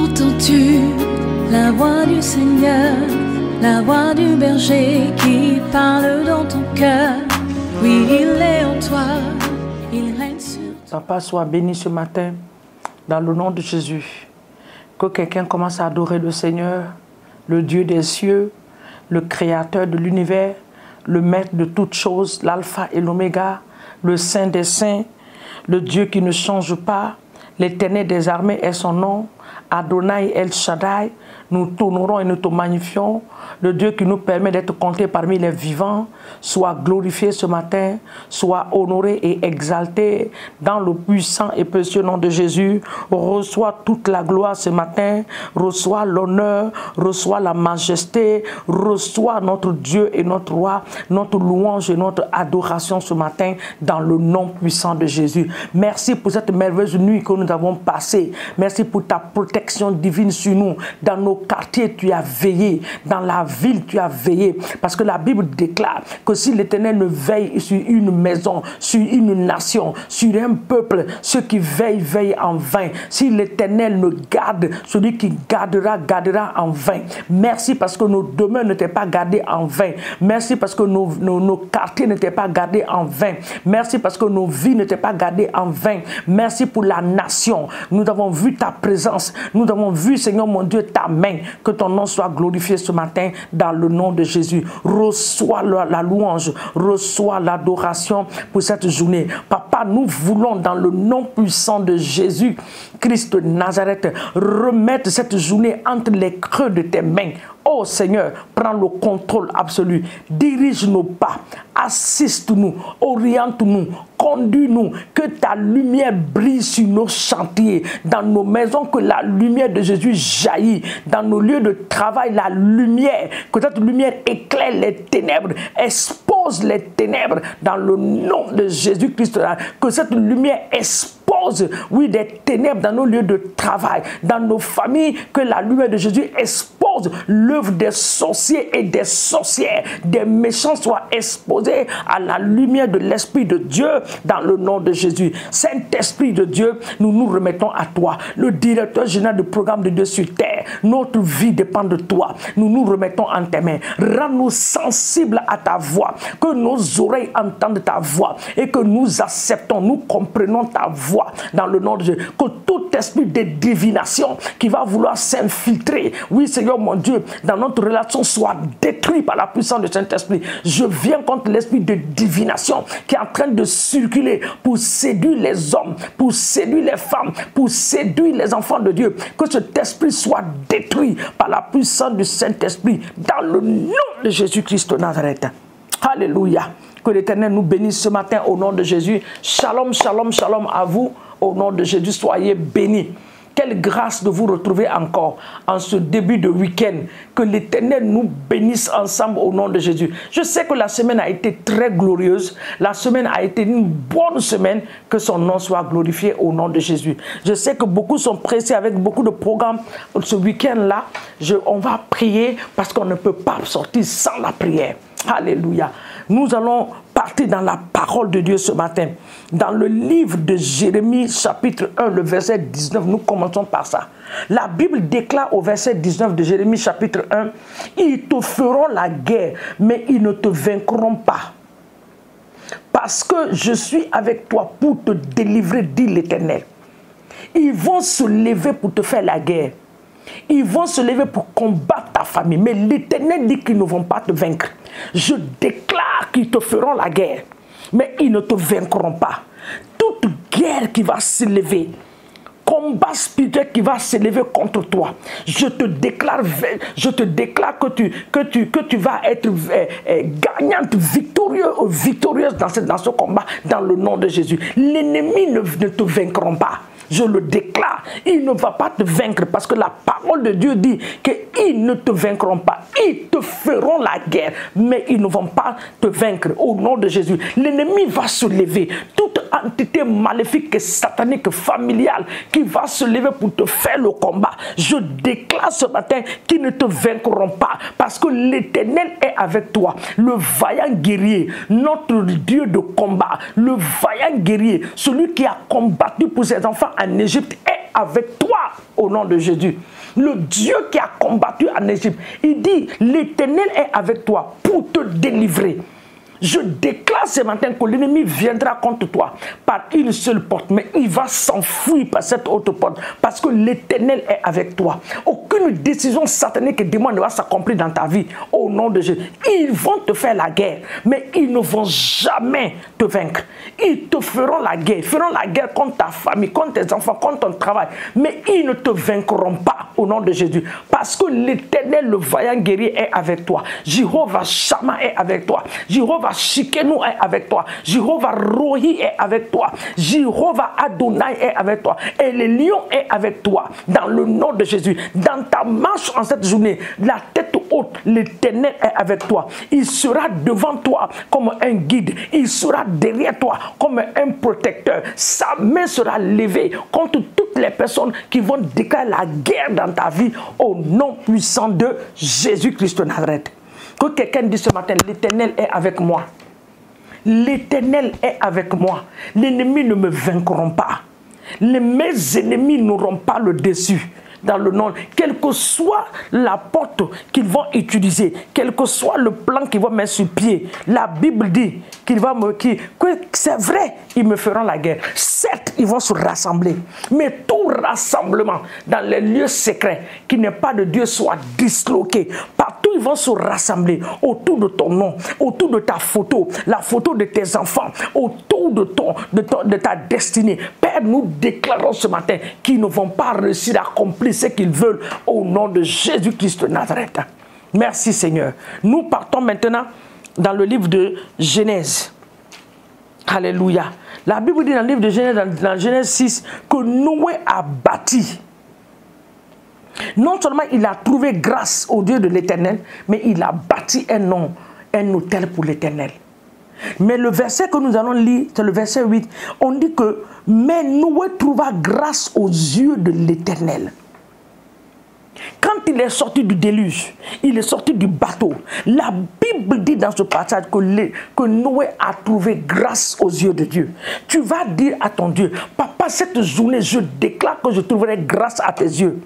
Entends-tu la voix du Seigneur, la voix du berger qui parle dans ton cœur? Oui, il est en toi, il règne sur toi. Papa, sois béni ce matin, dans le nom de Jésus. Que quelqu'un commence à adorer le Seigneur, le Dieu des cieux, le Créateur de l'univers, le Maître de toutes choses, l'Alpha et l'Oméga, le Saint des saints, le Dieu qui ne change pas, l'Éternel des armées est son nom, Adonai El Shaddai. Nous t'honorons et nous te magnifions. Le Dieu qui nous permet d'être comptés parmi les vivants, soit glorifié ce matin, soit honoré et exalté dans le puissant et précieux nom de Jésus. Reçois toute la gloire ce matin, reçois l'honneur, reçois la majesté, reçois notre Dieu et notre roi, notre louange et notre adoration ce matin dans le nom puissant de Jésus. Merci pour cette merveilleuse nuit que nous avons passée. Merci pour ta protection divine sur nous. Dans nos quartiers, tu as veillé. Dans la ville, tu as veillé. Parce que la Bible déclare que si l'Éternel ne veille sur une maison, sur une nation, sur un peuple, ceux qui veillent, veillent en vain. Si l'Éternel ne garde, celui qui gardera, gardera en vain. Merci parce que nos demeures n'étaient pas gardées en vain. Merci parce que nos quartiers n'étaient pas gardés en vain. Merci parce que nos vies n'étaient pas gardées en vain. Merci pour la nation. Nous avons vu ta présence. Nous avons vu, Seigneur mon Dieu, ta main. Que ton nom soit glorifié ce matin dans le nom de Jésus. Reçois la louange, reçois l'adoration pour cette journée. Papa, nous voulons dans le nom puissant de Jésus Christ de Nazareth remettre cette journée entre les creux de tes mains. Oh Seigneur, prends le contrôle absolu. Dirige nos pas, assiste-nous, oriente-nous, conduis-nous. Que ta lumière brille sur nos chantiers, dans nos maisons, que la lumière de Jésus jaillit. Dans nos lieux de travail, la lumière, que cette lumière éclaire les ténèbres, expose les ténèbres dans le nom de Jésus-Christ. Que cette lumière expose, oui, des ténèbres dans nos lieux de travail, dans nos familles, que la lumière de Jésus expose l'œuvre des sorciers et des sorcières, des méchants soient exposés à la lumière de l'Esprit de Dieu dans le nom de Jésus. Saint-Esprit de Dieu, nous nous remettons à toi, le directeur général du programme de Dieu sur terre. Notre vie dépend de toi. Nous nous remettons en tes mains. Rends-nous sensibles à ta voix, que nos oreilles entendent ta voix et que nous acceptons, nous comprenons ta voix dans le nom de Jésus. Que tout esprit de divination qui va vouloir s'infiltrer, oui Seigneur mon Dieu, dans notre relation soit détruit par la puissance de Saint-Esprit. Je viens contre l'esprit de divination qui est en train de circuler pour séduire les hommes, pour séduire les femmes, pour séduire les enfants de Dieu. Que cet esprit soit détruit par la puissance du Saint-Esprit dans le nom de Jésus-Christ de Nazareth. Alléluia. Que l'Éternel nous bénisse ce matin au nom de Jésus. Shalom, shalom, shalom à vous. Au nom de Jésus, soyez bénis. Quelle grâce de vous retrouver encore en ce début de week-end. Que l'Éternel nous bénisse ensemble au nom de Jésus. Je sais que la semaine a été très glorieuse. La semaine a été une bonne semaine. Que son nom soit glorifié au nom de Jésus. Je sais que beaucoup sont pressés avec beaucoup de programmes ce week-end-là. On va prier parce qu'on ne peut pas sortir sans la prière. Alléluia. Nous allons partir dans la parole de Dieu ce matin. Dans le livre de Jérémie, chapitre 1, le verset 19, nous commençons par ça. La Bible déclare au verset 19 de Jérémie, chapitre 1, « Ils te feront la guerre, mais ils ne te vaincront pas. Parce que je suis avec toi pour te délivrer, dit l'Éternel. Ils vont se lever pour te faire la guerre. Ils vont se lever pour combattre ta famille. Mais l'Éternel dit qu'ils ne vont pas te vaincre. Je déclare qu'ils te feront la guerre, mais ils ne te vaincront pas. Toute guerre qui va s'élever, combat spirituel qui va s'élever contre toi, je te déclare que tu vas être gagnante, victorieuse dans ce combat, dans le nom de Jésus. L'ennemi ne te vaincront pas. Je le déclare, il ne va pas te vaincre parce que la parole de Dieu dit qu'ils ne te vaincront pas. Ils te feront la guerre, mais ils ne vont pas te vaincre au nom de Jésus. L'ennemi va se lever. Toute entité maléfique et satanique, familiale, qui va se lever pour te faire le combat. Je déclare ce matin qu'ils ne te vaincront pas parce que l'Éternel est avec toi. Le vaillant guerrier, notre Dieu de combat, le vaillant guerrier, celui qui a combattu pour ses enfants en Égypte est avec toi au nom de Jésus. Le Dieu qui a combattu en Égypte, il dit, l'Éternel est avec toi pour te délivrer. Je déclare ce matin que l'ennemi viendra contre toi par une seule porte, mais il va s'enfuir par cette autre porte parce que l'Éternel est avec toi. Aucune décision satanique et démoniaque ne va s'accomplir dans ta vie au nom de Jésus. Ils vont te faire la guerre, mais ils ne vont jamais te vaincre. Ils te feront la guerre contre ta famille, contre tes enfants, contre ton travail, mais ils ne te vaincront pas au nom de Jésus parce que l'Éternel, le vaillant guerrier, est avec toi. Jéhovah Shammah est avec toi. Jéhovah Shikenu est avec toi. Jéhovah Rohi est avec toi. Jéhovah Adonai est avec toi. Et le lion est avec toi. Dans le nom de Jésus. Dans ta marche en cette journée, la tête haute, l'Éternel est avec toi. Il sera devant toi comme un guide. Il sera derrière toi comme un protecteur. Sa main sera levée contre toutes les personnes qui vont déclarer la guerre dans ta vie au nom puissant de Jésus-Christ de Nazareth. Que quelqu'un dise ce matin, l'Éternel est avec moi. L'Éternel est avec moi. L'ennemi ne me vaincront pas. Mes ennemis n'auront pas le dessus. Dans le nom, quelle que soit la porte qu'ils vont utiliser, quel que soit le plan qu'ils vont mettre sur pied, la Bible dit que c'est vrai, ils me feront la guerre. Certes, ils vont se rassembler, mais tout rassemblement dans les lieux secrets, qui n'est pas de Dieu, soit disloqué. Partout, ils vont se rassembler autour de ton nom, autour de ta photo, la photo de tes enfants, autour de ta destinée. Père, nous déclarons ce matin qu'ils ne vont pas réussir à accomplir ce qu'ils veulent au nom de Jésus-Christ de Nazareth. Merci Seigneur. Nous partons maintenant dans le livre de Genèse. Alléluia. La Bible dit dans le livre de Genèse, dans Genèse 6, que Noé a bâti. Non seulement il a trouvé grâce au Dieu de l'Éternel, mais il a bâti un autel pour l'Éternel. Mais le verset que nous allons lire, c'est le verset 8, on dit que « Mais Noé trouva grâce aux yeux de l'Éternel ». Quand il est sorti du déluge, il est sorti du bateau. La Bible dit dans ce passage que Noé a trouvé grâce aux yeux de Dieu. Tu vas dire à ton Dieu, papa, cette journée, je déclare que je trouverai grâce à tes yeux.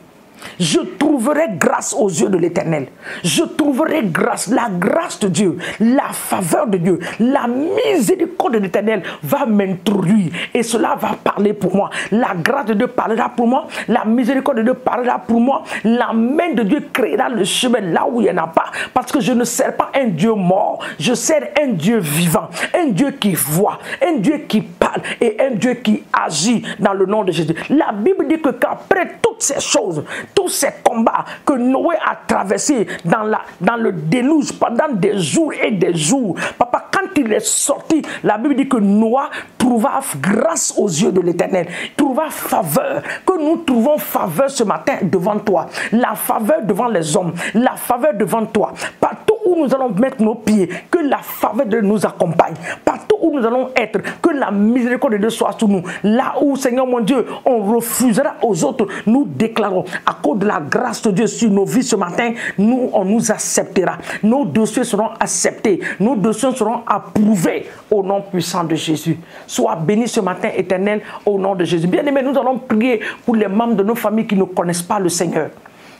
Je trouverai grâce aux yeux de l'Éternel. Je trouverai grâce, la grâce de Dieu, la faveur de Dieu, la miséricorde de l'Éternel va m'introduire et cela va parler pour moi. La grâce de Dieu parlera pour moi, la miséricorde de Dieu parlera pour moi, la main de Dieu créera le chemin là où il n'y en a pas, parce que je ne sers pas un Dieu mort, je sers un Dieu vivant, un Dieu qui voit, un Dieu qui parle et un Dieu qui agit dans le nom de Jésus. La Bible dit que qu'après toutes ces choses, tous ces combats que Noé a traversés dans le déluge pendant des jours et des jours. Papa, quand il est sorti, la Bible dit que Noé trouva grâce aux yeux de l'Éternel, trouva faveur, que nous trouvons faveur ce matin devant toi, la faveur devant les hommes, la faveur devant toi, partout où nous allons mettre nos pieds, que la faveur de Dieu nous accompagne, partout où nous allons être, que la miséricorde de Dieu soit sur nous, là où, Seigneur mon Dieu, on refusera aux autres, nous déclarons, à cause de la grâce de Dieu sur nos vies ce matin, on nous acceptera, nos dossiers seront acceptés, nos dossiers seront approuvés au nom puissant de Jésus. Sois béni ce matin, Éternel, au nom de Jésus. Bien-aimés, nous allons prier pour les membres de nos familles qui ne connaissent pas le Seigneur.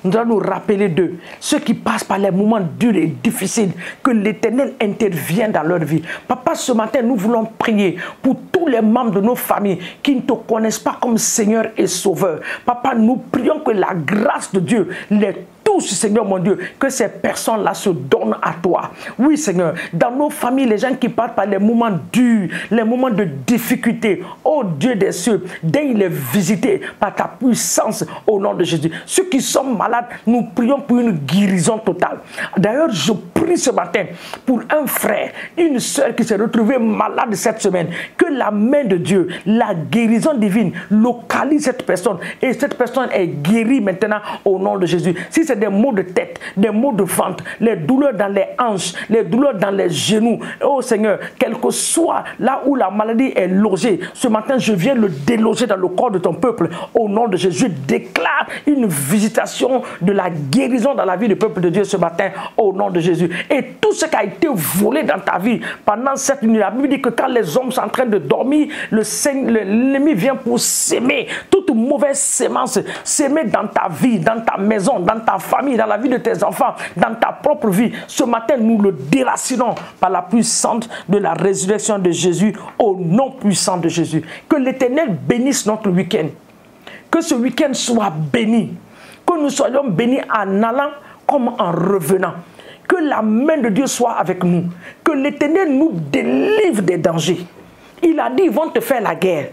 Nous allons nous rappeler d'eux, ceux qui passent par les moments durs et difficiles, que l'Éternel intervienne dans leur vie. Papa, ce matin, nous voulons prier pour tous les membres de nos familles qui ne te connaissent pas comme Seigneur et Sauveur. Papa, nous prions que la grâce de Dieu les touche, Seigneur mon Dieu, que ces personnes-là se donnent à toi. Oui, Seigneur, dans nos familles, les gens qui passent par les moments durs, les moments de difficulté, oh Dieu des cieux, daigne les visiter par ta puissance au nom de Jésus. Ceux qui sont malades, nous prions pour une guérison totale. D'ailleurs, je prie ce matin pour un frère, une soeur qui s'est retrouvée malade cette semaine, que la main de Dieu, la guérison divine localise cette personne et cette personne est guérie maintenant au nom de Jésus. Si c'est des maux de tête, des maux de ventre, les douleurs dans les hanches, les douleurs dans les genoux, oh Seigneur, quel que soit là où la maladie est logée, ce matin je viens le déloger dans le corps de ton peuple au nom de Jésus. Je déclare une visitation de la guérison dans la vie du peuple de Dieu ce matin au nom de Jésus. Et tout ce qui a été volé dans ta vie pendant cette nuit, la Bible dit que quand les hommes sont en train de dormir, l'ennemi vient pour s'aimer. Tout toute mauvaise sémence sémée dans ta vie, dans ta maison, dans ta famille, dans la vie de tes enfants, dans ta propre vie, ce matin, nous le déracinons par la puissance de la résurrection de Jésus, au nom puissant de Jésus. Que l'Éternel bénisse notre week-end. Que ce week-end soit béni. Que nous soyons bénis en allant comme en revenant. Que la main de Dieu soit avec nous. Que l'Éternel nous délivre des dangers. Il a dit, ils vont te faire la guerre.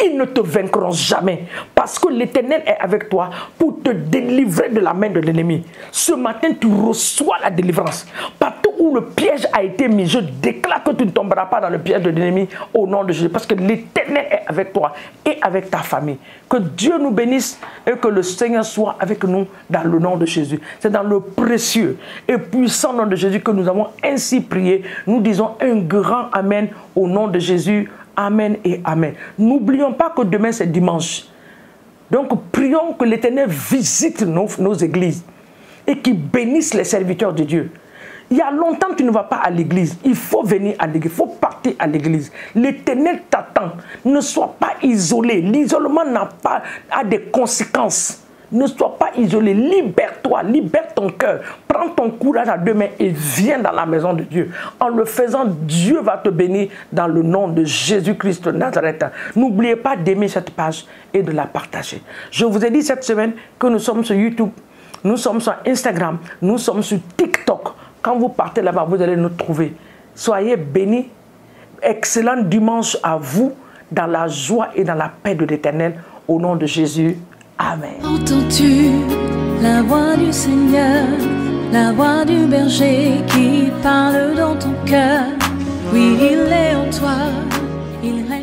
Ils ne te vaincront jamais. Parce que l'Éternel est avec toi pour te délivrer de la main de l'ennemi. Ce matin, tu reçois la délivrance. Partout où le piège a été mis, je déclare que tu ne tomberas pas dans le piège de l'ennemi au nom de Jésus. Parce que l'Éternel est avec toi et avec ta famille. Que Dieu nous bénisse et que le Seigneur soit avec nous dans le nom de Jésus. C'est dans le précieux et puissant nom de Jésus que nous avons ainsi prié. Nous disons un grand Amen au nom de Jésus. Amen et Amen. N'oublions pas que demain c'est dimanche. Donc prions que l'Éternel visite nos églises et qu'il bénisse les serviteurs de Dieu. Il y a longtemps que tu ne vas pas à l'église. Il faut venir à l'église. Il faut partir à l'église. L'Éternel t'attend. Ne sois pas isolé. L'isolement a des conséquences. Ne sois pas isolé. Libère-toi. Libère ton cœur. Prends ton courage à deux mains et viens dans la maison de Dieu. En le faisant, Dieu va te bénir dans le nom de Jésus-Christ de Nazareth. N'oubliez pas d'aimer cette page et de la partager. Je vous ai dit cette semaine que nous sommes sur YouTube. Nous sommes sur Instagram. Nous sommes sur TikTok. Quand vous partez là-bas, vous allez nous trouver. Soyez bénis. Excellent dimanche à vous dans la joie et dans la paix de l'Éternel. Au nom de Jésus. Amen. Entends-tu la voix du Seigneur, la voix du berger qui parle dans ton cœur? Oui, il est en toi, il règne.